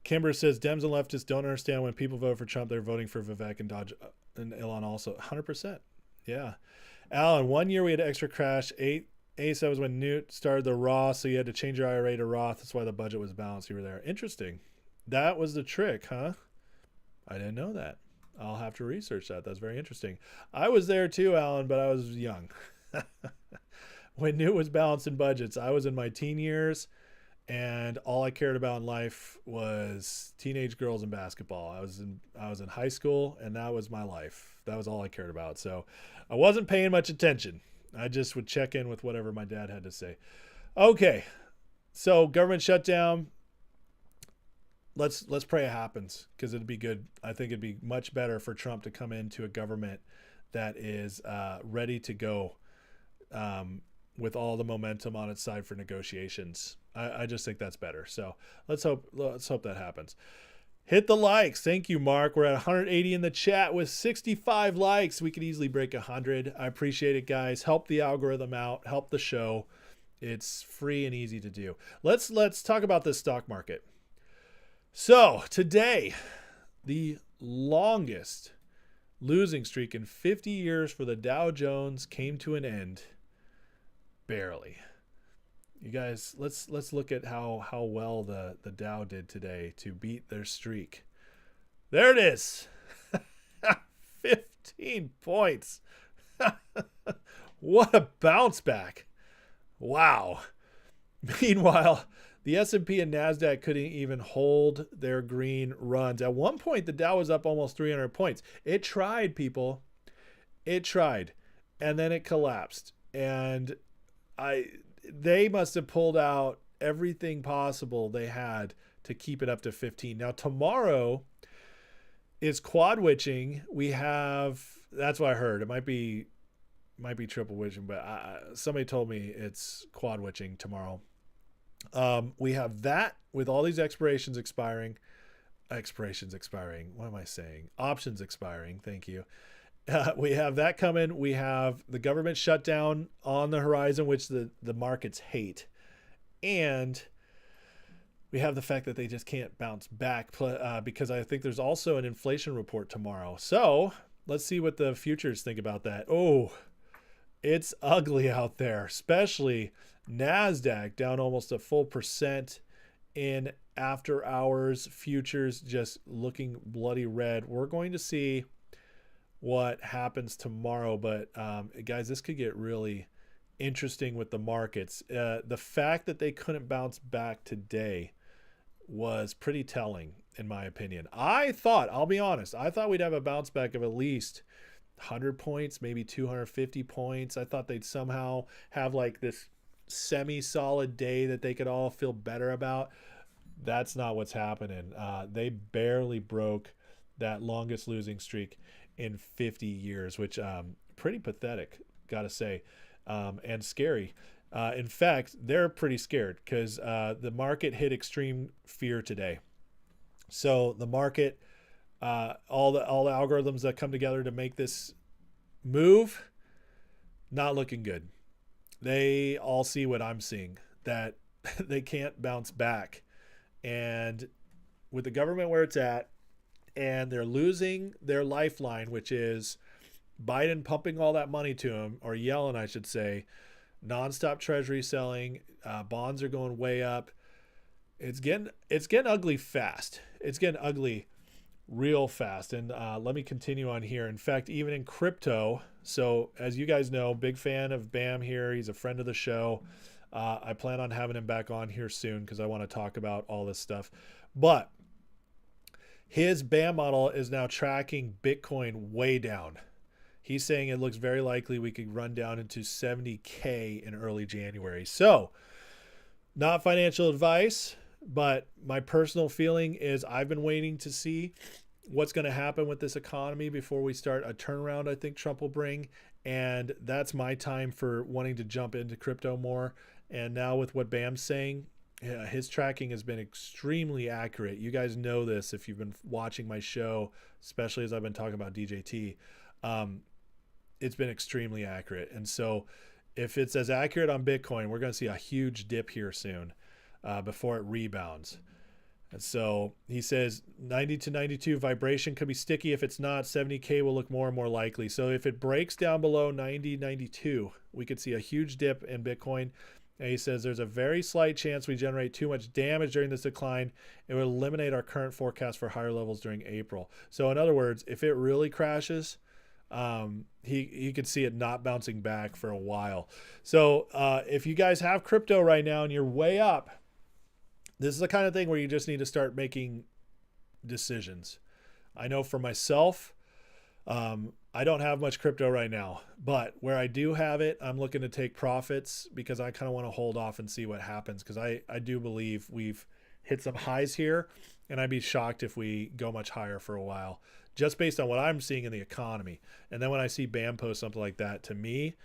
Kimber says Dems and leftists don't understand when people vote for Trump, they're voting for Vivek and Dodge and Elon also. 100%. Yeah. Alan, 1 year we had extra crash. 87 was when Newt started the Roth, so you had to change your IRA to Roth. That's why the budget was balanced. You were there. Interesting. That was the trick, huh? I didn't know that. I'll have to research that. That's very interesting. I was there too, Alan, but I was young. When Newt was balancing budgets, I was in my teen years, and all I cared about in life was teenage girls and basketball. I was in high school, and that was my life. That was all I cared about. So I wasn't paying much attention. I just would check in with whatever my dad had to say. Okay, so government shutdown. let's pray it happens, because it'd be good. I think it'd be much better for Trump to come into a government that is ready to go with all the momentum on its side for negotiations. I just think that's better. So let's hope that happens. Hit the likes. Thank you, Mark. We're at 180 in the chat with 65 likes. We could easily break 100. I appreciate it, guys. Help the algorithm out. Help the show. It's free and easy to do. Let's talk about this stock market. So today, the longest losing streak in 50 years for the Dow Jones came to an end. Barely. You guys, let's look at how well the Dow did today to beat their streak. There it is. 15 points. What a bounce back. Wow. Meanwhile, the S&P and NASDAQ couldn't even hold their green runs. At one point, the Dow was up almost 300 points. It tried, people. It tried. And then it collapsed. And they must have pulled out everything possible they had to keep it up to 15. Now, tomorrow is quad witching. We have, that's what I heard. It might be triple witching, but somebody told me it's quad witching tomorrow. We have that with all these expirations expiring. What am I saying? Options expiring. Thank you. We have that coming. We have the government shutdown on the horizon, which the markets hate. And we have the fact that they just can't bounce back because I think there's also an inflation report tomorrow. So let's see what the futures think about that. Oh, it's ugly out there, especially NASDAQ down almost a full % in after hours. Futures just looking bloody red. We're going to see what happens tomorrow, but guys, this could get really interesting with the markets. The fact that they couldn't bounce back today was pretty telling, in my opinion. I'll be honest, I thought we'd have a bounce back of at least 100 points, maybe 250 points. I thought they'd somehow have like this semi-solid day that they could all feel better about. That's not what's happening. They barely broke that longest losing streak in 50 years, which pretty pathetic, gotta say, and scary. In fact, they're pretty scared because the market hit extreme fear today. So the market, all the algorithms that come together to make this move, not looking good. They all see what I'm seeing, that they can't bounce back. And with the government where it's at, and they're losing their lifeline, which is Biden pumping all that money to him, or Yellen, I should say, nonstop treasury selling, bonds are going way up. It's getting ugly fast. It's getting ugly real fast. And let me continue on here. In fact, even in crypto, so as you guys know, big fan of Bam here. He's a friend of the show. I plan on having him back on here soon because I want to talk about all this stuff. But his BAM model is now tracking Bitcoin way down. He's saying it looks very likely we could run down into 70K in early January. So, not financial advice, but my personal feeling is I've been waiting to see what's going to happen with this economy before we start a turnaround I think Trump will bring. And that's my time for wanting to jump into crypto more. And now with what Bam's saying, his tracking has been extremely accurate. You guys know this if you've been watching my show, especially as I've been talking about DJT. It's been extremely accurate. And so if it's as accurate on Bitcoin, we're going to see a huge dip here soon before it rebounds. And so he says 90 to 92 vibration could be sticky. If it's not, 70K will look more and more likely. So if it breaks down below 90, 92, we could see a huge dip in Bitcoin. And he says there's a very slight chance we generate too much damage during this decline. It would eliminate our current forecast for higher levels during April. So in other words, if it really crashes, he could see it not bouncing back for a while. So if you guys have crypto right now and you're way up, this is the kind of thing where you just need to start making decisions. I know for myself, I don't have much crypto right now, but where I do have it, I'm looking to take profits because I kind of want to hold off and see what happens because I do believe we've hit some highs here, and I'd be shocked if we go much higher for a while, just based on what I'm seeing in the economy. And then when I see BAM post something like that, to me,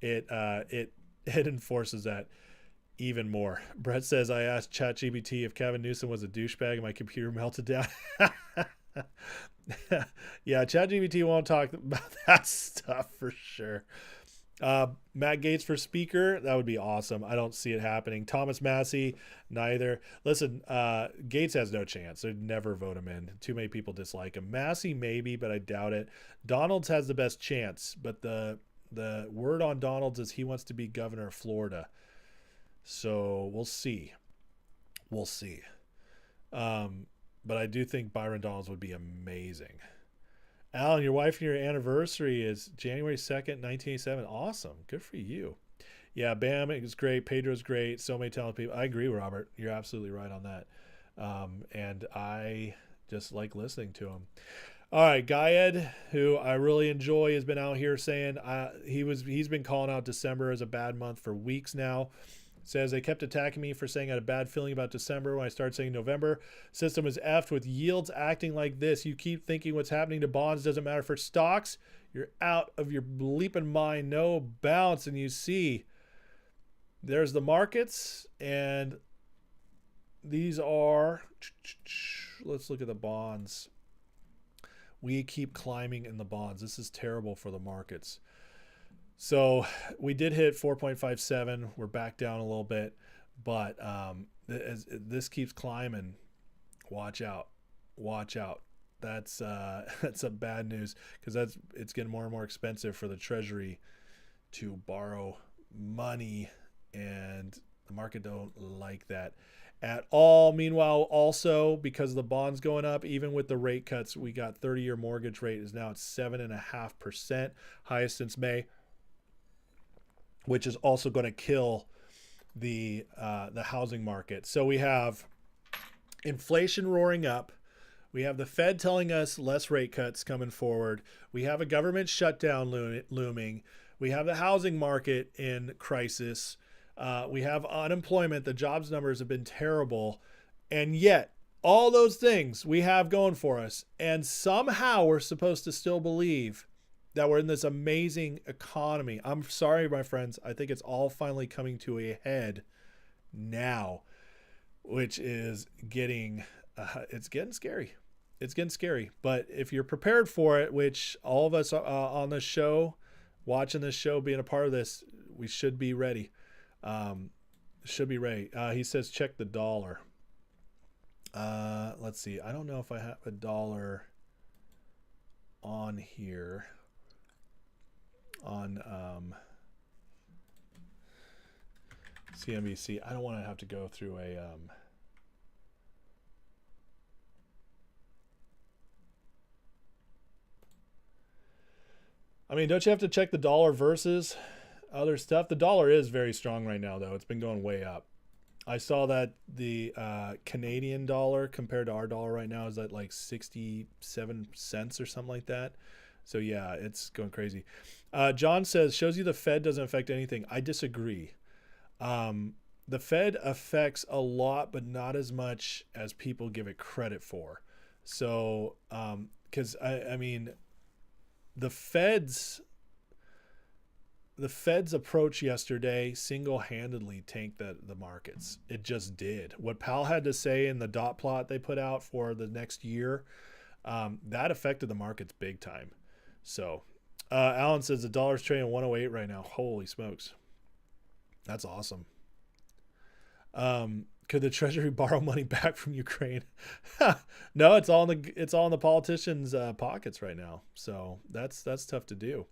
it enforces that even more. Brett says, I asked ChatGPT if Kevin Newsom was a douchebag and my computer melted down. Yeah, ChatGPT won't talk about that stuff for sure. Matt Gaetz for speaker, that would be awesome. I don't see it happening. Thomas Massey, neither. Listen, Gaetz has no chance. They'd never vote him in. Too many people dislike him. Massey maybe, but I doubt it. Donalds has the best chance, but the word on Donalds is he wants to be governor of Florida. So we'll see. We'll see. But I do think Byron Donalds would be amazing. Alan, your wife and your anniversary is January 2nd, 1987. Awesome. Good for you. Yeah, Bam is great. Pedro's great. So many talented people. I agree, Robert. You're absolutely right on that. And I just like listening to him. All right, Guyed, who I really enjoy, has been out here saying he's been calling out December as a bad month for weeks now. Says they kept attacking me for saying I had a bad feeling about December when I started saying November. System is effed with yields acting like this. You keep thinking what's happening to bonds doesn't matter for stocks. You're out of your bleeping mind. No bounce. And you see there's the markets, and these are, let's look at the bonds. We keep climbing in the bonds. This is terrible for the markets. So we did hit 4.57. We're back down a little bit, but as this keeps climbing, watch out. Watch out. That's some bad news, because it's getting more and more expensive for the Treasury to borrow money, and the market don't like that at all. Meanwhile, also because the bonds going up, even with the rate cuts, we got 30-year mortgage rate is now at 7.5%, highest since May, which is also going to kill the housing market. So we have inflation roaring up. We have the Fed telling us less rate cuts coming forward. We have a government shutdown looming. We have the housing market in crisis. We have unemployment. The jobs numbers have been terrible. And yet, all those things we have going for us. And somehow we're supposed to still believe that we're in this amazing economy. I'm sorry, my friends. I think it's all finally coming to a head now, which is getting, it's getting scary. It's getting scary. But if you're prepared for it, which all of us on this show, watching this show, being a part of this, we should be ready. Should be ready. He says, check the dollar. Let's see. I don't know if I have a dollar on here. On CNBC. I don't want to have to go through a I mean, don't you have to check the dollar versus other stuff? The dollar is very strong right now, though. It's been going way up. I saw that the Canadian dollar compared to our dollar right now is at like 67 cents or something like that. So yeah, it's going crazy. John says, shows you the Fed doesn't affect anything. I disagree. The Fed affects a lot, but not as much as people give it credit for. So, because I mean, the Fed's approach yesterday single-handedly tanked the markets. It just did. What Powell had to say in the dot plot they put out for the next year, that affected the markets big time. So, Alan says the dollar's trading at 108 right now. Holy smokes. That's awesome. Could the Treasury borrow money back from Ukraine? No, it's all in the politicians' pockets right now. So that's tough to do.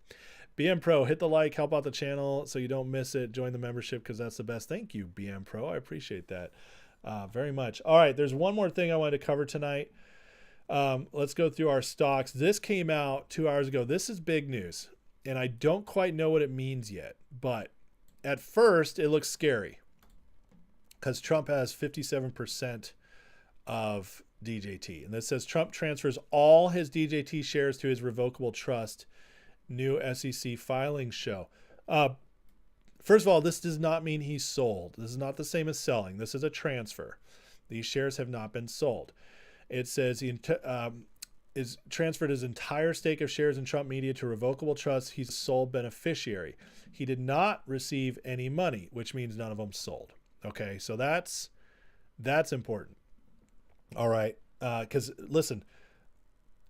BM Pro, hit the like, help out the channel so you don't miss it. Join the membership because that's the best. Thank you, BM Pro. I appreciate that very much. All right, there's one more thing I wanted to cover tonight. Let's go through our stocks. This came out 2 hours ago. This is big news, and I don't quite know what it means yet. But at first, it looks scary because Trump has 57% of DJT. And this says Trump transfers all his DJT shares to his revocable trust. New SEC filing show. First of all, this does not mean he's sold. This is not the same as selling. This is a transfer. These shares have not been sold. It says he is transferred his entire stake of shares in Trump Media to revocable trust. He's a sole beneficiary. He did not receive any money, which means none of them sold. Okay, so that's important. All right, because listen,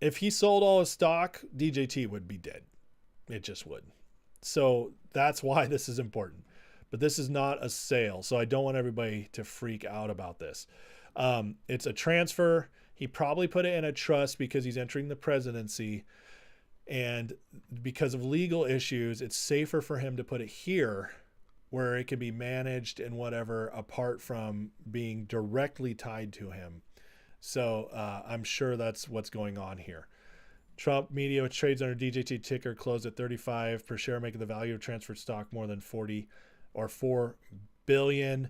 if he sold all his stock, DJT would be dead. It just would. So that's why this is important. But this is not a sale, so I don't want everybody to freak out about this. It's a transfer. He probably put it in a trust because he's entering the presidency. And because of legal issues, it's safer for him to put it here where it can be managed and whatever apart from being directly tied to him. So I'm sure that's what's going on here. Trump Media, which trades under DJT ticker, closed at 35 per share, making the value of transferred stock more than 40 or $4 billion.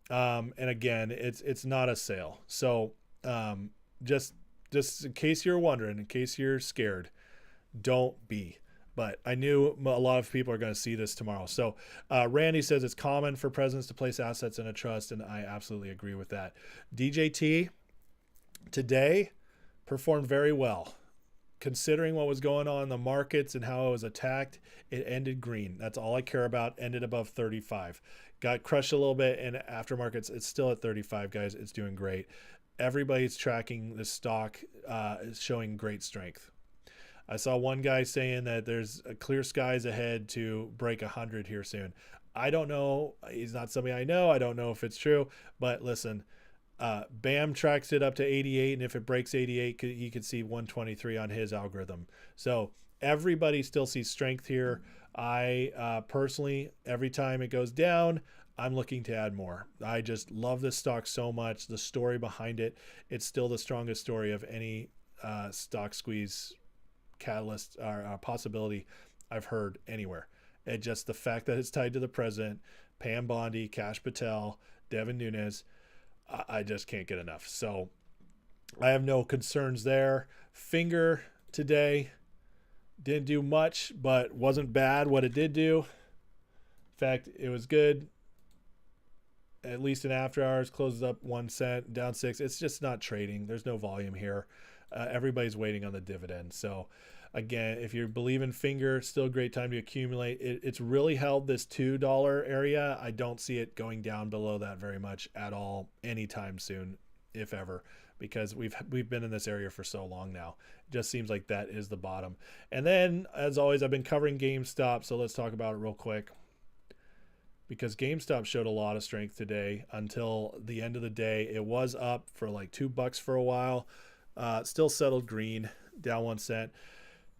And again, it's not a sale. So just in case you're wondering, in case you're scared, don't be. But I knew a lot of people are going to see this tomorrow. So Randy says it's common for presidents to place assets in a trust, and I absolutely agree with that. DJT today performed very well. Considering what was going on in the markets and how it was attacked, it ended green. That's all I care about. Ended above 35. Got crushed a little bit in aftermarkets. It's still at 35, guys. It's doing great. Everybody's tracking the stock, is showing great strength. I saw one guy saying that there's a clear skies ahead to break 100 here soon. I don't know. He's not somebody I know. I don't know if it's true. But listen, BAM tracks it up to 88, and if it breaks 88, he could see 123 on his algorithm. So everybody still sees strength here. I personally, every time it goes down, I'm looking to add more. I just love this stock so much. The story behind it, it's still the strongest story of any stock squeeze catalyst or possibility I've heard anywhere. And just the fact that it's tied to the president, Pam Bondi, Kash Patel, Devin Nunes, I just can't get enough. So I have no concerns there. Finger today didn't do much, but wasn't bad what it did do. In fact, it was good. At least in after hours, closes up 1 cent, down 6. It's just not trading. There's no volume here. Everybody's waiting on the dividend. So again, if you believe in Finger, still a great time to accumulate. It's really held this $2 area. I don't see it going down below that very much at all anytime soon, if ever, because we've been in this area for so long now. It just seems like that is the bottom. And then, as always, I've been covering GameStop, so let's talk about it real quick. Because GameStop showed a lot of strength today until the end of the day. It was up for like $2 for a while. Still settled green, down 1 cent.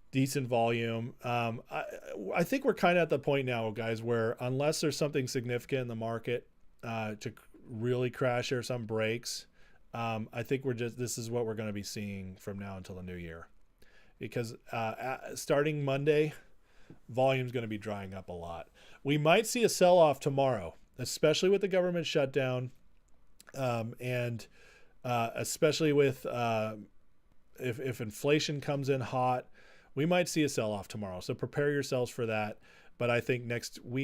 Decent volume. I think we're kind of at the point now, guys, where unless there's something significant in the market to really crash or some breaks, I think this is what we're going to be seeing from now until the new year. Because starting Monday, volume's going to be drying up a lot. We might see a sell-off tomorrow, especially with the government shutdown, and especially with if inflation comes in hot, we might see a sell-off tomorrow. So prepare yourselves for that. But I think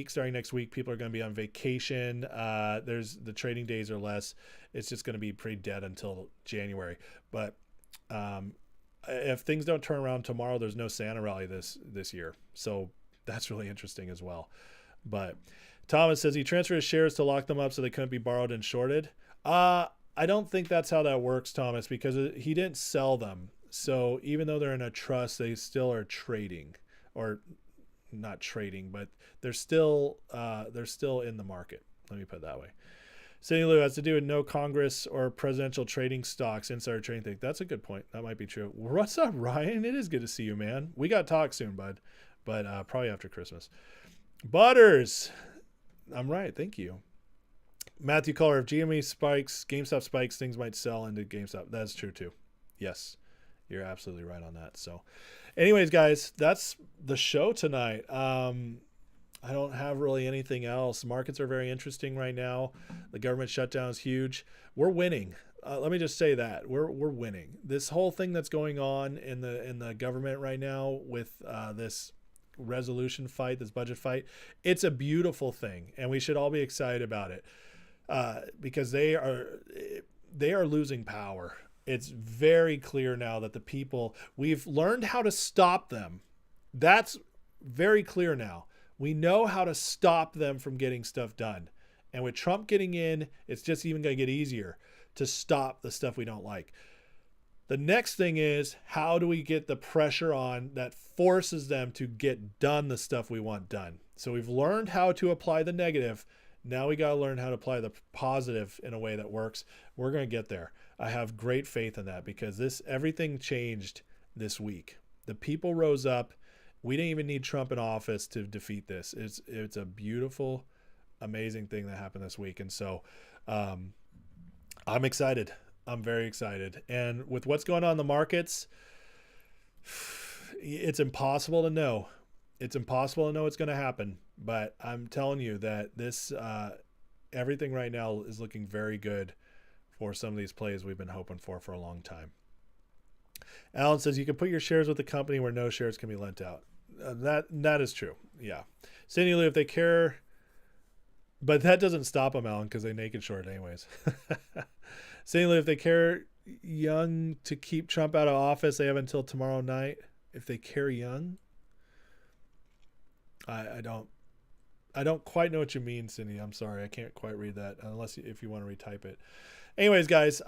starting next week, people are going to be on vacation. The trading days are less. It's just going to be pretty dead until January. But if things don't turn around tomorrow, there's no Santa rally this year. So that's really interesting as well. But Thomas says he transferred his shares to lock them up so they couldn't be borrowed and shorted. I don't think that's how that works, Thomas, because he didn't sell them. So even though they're in a trust, they still are trading, or not trading, but they're still in the market. Let me put it that way. Cindy Lou has to do with no Congress or presidential trading stocks, insider trading thing. That's a good point. That might be true. What's up, Ryan? It is good to see you, man. We got to talk soon, bud, but probably after Christmas. Butters. I'm right. Thank you. Matthew Collar, if GME spikes, GameStop spikes, things might sell into GameStop. That's true too. Yes, you're absolutely right on that. So anyways, guys, that's the show tonight. I don't have really anything else. Markets are very interesting right now. The government shutdown is huge. We're winning. Let me just say that we're winning. This whole thing that's going on in the government right now with this resolution fight, this budget fight, it's a beautiful thing, and we should all be excited about it because they are losing power. It's very clear now that the people, we've learned how to stop them. That's very clear now. We know how to stop them from getting stuff done. And with Trump getting in, it's just even going to get easier to stop the stuff we don't like. The next thing is, how do we get the pressure on that forces them to get done the stuff we want done? So we've learned how to apply the negative. Now we got to learn how to apply the positive in a way that works. We're going to get there. I have great faith in that because everything changed this week. The people rose up. We didn't even need Trump in office to defeat this. It's a beautiful, amazing thing that happened this week. And so I'm excited. I'm very excited. And with what's going on in the markets, it's impossible to know. It's impossible to know what's going to happen. But I'm telling you that this everything right now is looking very good for some of these plays we've been hoping for a long time. Alan says you can put your shares with the company where no shares can be lent out. That is true. Yeah. Cindy Lou, if they care, but that doesn't stop them, Alan, because they naked short anyways. Cindy Lou, if they care Young to keep Trump out of office, they have until tomorrow night. If they care Young, I don't quite know what you mean, Cindy. I'm sorry. I can't quite read that if you want to retype it. Anyways, guys,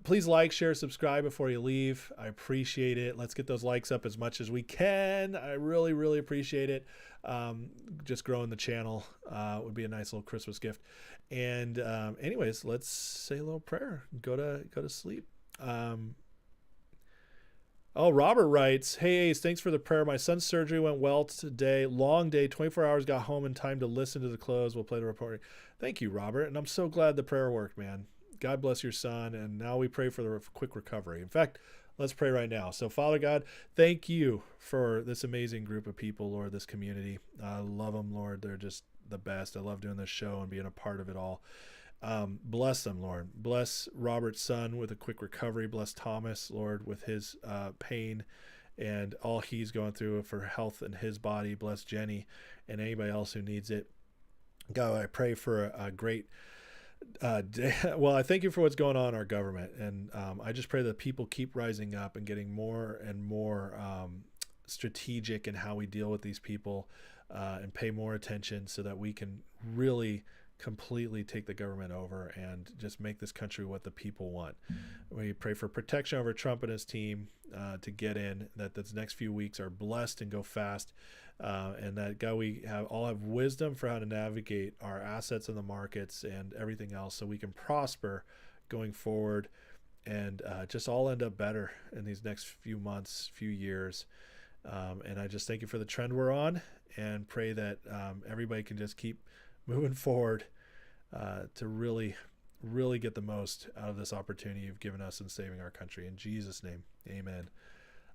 please like, share, subscribe before you leave. I appreciate it. Let's get those likes up as much as we can. I really, really appreciate it. Just growing the channel would be a nice little Christmas gift. And anyways, let's say a little prayer. Go to sleep. Robert writes, "Hey Ace, thanks for the prayer. My son's surgery went well today. Long day, 24 hours, got home in time to listen to the close. We'll play the recording." Thank you, Robert. And I'm so glad the prayer worked, man. God bless your son. And now we pray for the quick recovery. In fact, let's pray right now. So Father God, thank you for this amazing group of people, Lord, this community. I love them, Lord. They're just the best. I love doing this show and being a part of it all. Bless them, Lord. Bless Robert's son with a quick recovery. Bless Thomas, Lord, with his pain and all he's going through for health in his body. Bless Jenny and anybody else who needs it. God, I pray for a great day. Well, I thank you for what's going on in our government. And I just pray that people keep rising up and getting more and more strategic in how we deal with these people and pay more attention so that we can really completely take the government over and just make this country what the people want. We pray for protection over Trump and his team to get in, that this next few weeks are blessed and go fast, and that God, we all have wisdom for how to navigate our assets in the markets and everything else so we can prosper going forward and just all end up better in these next few months, few years. And I just thank you for the trend we're on and pray that everybody can just keep moving forward to really, really get the most out of this opportunity you've given us in saving our country. In Jesus' name, amen.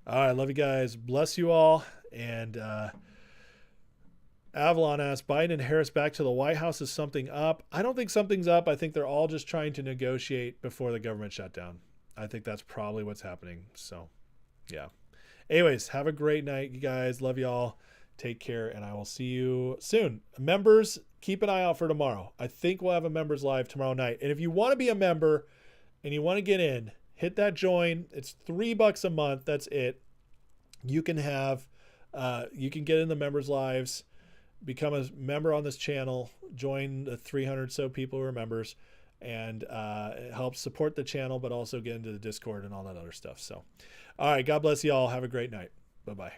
All right, love you guys. Bless you all. And Avalon asks, Biden and Harris back to the White House, is something up? I don't think something's up. I think they're all just trying to negotiate before the government shutdown. I think that's probably what's happening. So, yeah. Anyways, have a great night, you guys. Love you all. Take care, and I will see you soon. Members, keep an eye out for tomorrow. I think we'll have a members live tomorrow night. And if you want to be a member and you want to get in, hit that join. It's $3 a month. That's it. You can have, you can get in the members lives, become a member on this channel, join the 300 so people who are members, and it helps support the channel, but also get into the Discord and all that other stuff. So, all right. God bless you all. Have a great night. Bye-bye.